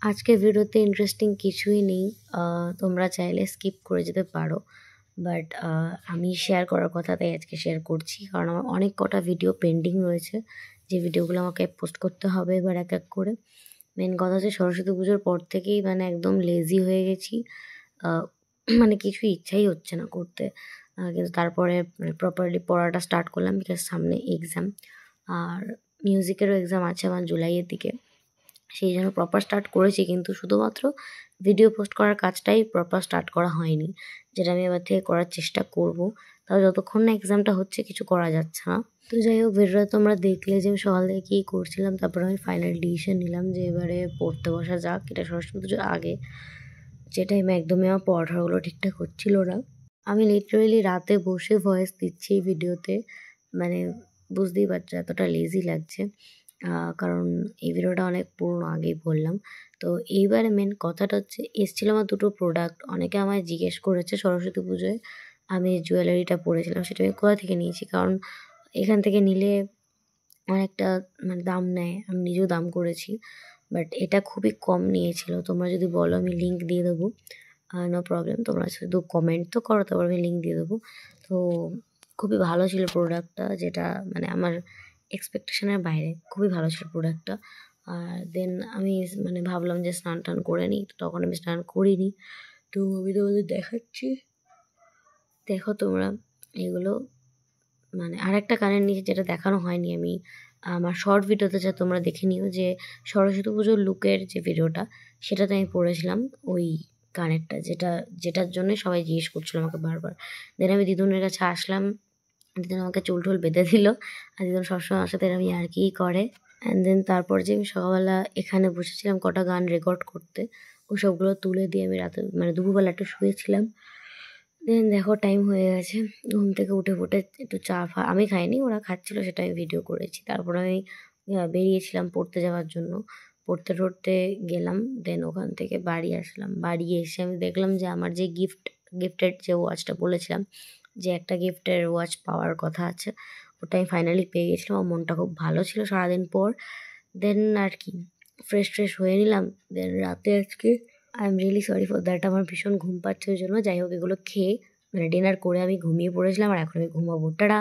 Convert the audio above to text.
আজকের ভিডিওতে ইন্টারেস্টিং কিছুই নেই। তোমরা চাইলে স্কিপ করে যেতে পারো। বাট আমি শেয়ার করার কথা তাই আজকে শেয়ার করছি। কারণ আমার অনেক কটা ভিডিও পেন্ডিং রয়েছে, যে ভিডিওগুলো আমাকে পোস্ট করতে হবে এবার এক এক করে। মেন কথা হচ্ছে সরস্বতী পুজোর পর থেকেই মানে একদম লেজি হয়ে গেছি। মানে কিছু ইচ্ছাই হচ্ছে না করতে। কিন্তু তারপরে মানে প্রপারলি পড়াটা স্টার্ট করলাম, বিকজ সামনে এক্সাম। আর মিউজিকেরও এক্সাম আছে আমার জুলাইয়ের দিকে। সেই জন্য প্রপার স্টার্ট করেছি, কিন্তু শুধুমাত্র ভিডিও পোস্ট করার কাজটাই প্রপার স্টার্ট করা হয়নি, যেটা আমি এবার থেকে করার চেষ্টা করব। তাও যতক্ষণ না এক্সামটা হচ্ছে কিছু করা যাচ্ছে না। তো যাই হোক, ভিডিওটা তোমরা দেখলে যে আমি সকাল থেকে কী করছিলাম। তারপরে আমি ফাইনাল ডিসিশন নিলাম যে এবারে পড়তে বসা যাক। এটা সরস্বতী পুজোর আগে, যে টাইমে একদমই আমার পড়াশোনাগুলো ঠিকঠাক হচ্ছিল না। আমি লিটারেলি রাতে বসে ভয়েস দিচ্ছি এই ভিডিওতে। মানে বুঝতেই পারছো এতটা লেজি লাগছে। কারণ এই ভিডিওটা অনেক পুরনো, আগেই বললাম। তো এইবারে মেন কথাটা হচ্ছে, এসেছিলো আমার দুটো প্রোডাক্ট। অনেকে আমায় জিজ্ঞেস করেছে সরস্বতী পুজোয় আমি জুয়েলারিটা পরেছিলাম সেটা আমি কোথা থেকে নিয়েছি। কারণ এখান থেকে নিলে অনেকটা মানে দাম নেয়, আমি নিজেও দাম করেছি। বাট এটা খুবই কম নিয়েছিল। তোমরা যদি বলো আমি লিঙ্ক দিয়ে দেবো, নো প্রবলেম। তোমরা শুধু কমেন্ট তো করো, তারপর আমি লিঙ্ক দিয়ে দেবো। তো খুবই ভালো ছিল প্রোডাক্টটা, যেটা মানে আমার এক্সপেকটেশনের বাইরে খুবই ভালো ছিল প্রোডাক্টটা। আর দেন আমি মানে ভাবলাম যে স্নান টান করে নিই, তো তখন আমি স্নান করিনি। তো আমি তোমাদের দেখাচ্ছি, দেখো তোমরা এগুলো। মানে আরেকটা কানের নিচে যেটা দেখানো হয়নি আমি আমার শর্ট ভিডিওতে, যা তোমরা দেখে নিও, যে সরস্বতী পুজোর লুকের যে ভিডিওটা, সেটাতে আমি পড়েছিলাম ওই কানেরটা, যেটার জন্য সবাই জিজ্ঞেস করছিল আমাকে বারবার। দেন আমি দিদুনের কাছে আসলাম, দিদুন আমাকে চুল টুল বেঁধে দিল। আর দিদুন সবসময় আমার সাথে এরকম ইয়ার্কিই করে। অ্যান্ড দেন তারপর যে আমি সকালবেলা এখানে বসেছিলাম কটা গান রেকর্ড করতে, ওসবগুলো তুলে দিয়ে আমি রাতে মানে দুপুরবেলা একটু শুয়েছিলাম। দেন দেখো টাইম হয়ে গেছে, ঘুম থেকে উঠে ফুটে একটু চা আমি খাইনি, ওরা খাচ্ছিলো সেটা আমি ভিডিও করেছি। তারপর আমি বেরিয়েছিলাম পড়তে যাওয়ার জন্য। পড়তে টড়তে গেলাম, দেন ওখান থেকে বাড়ি আসলাম। বাড়ি এসে আমি দেখলাম যে আমার যে গিফটেড যে ওয়াচটা বলেছিলাম যে একটা গিফটের ওয়াচ পাওয়ার কথা আছে, ওটা আমি ফাইনালি পেয়ে গেছিলাম। আমার মনটা খুব ভালো ছিল সারাদিন পর। দেন আর কি ফ্রেশ হয়ে নিলাম। দেন রাতে আজকে I am really sorry for that, আমার ভীষণ ঘুম পাচ্ছে ওই জন্য। যাই হোক, এগুলো খেয়ে মানে ডিনার করে আমি ঘুমিয়ে পড়েছিলাম, আর এখন আমি ঘুমাবো। টাটা।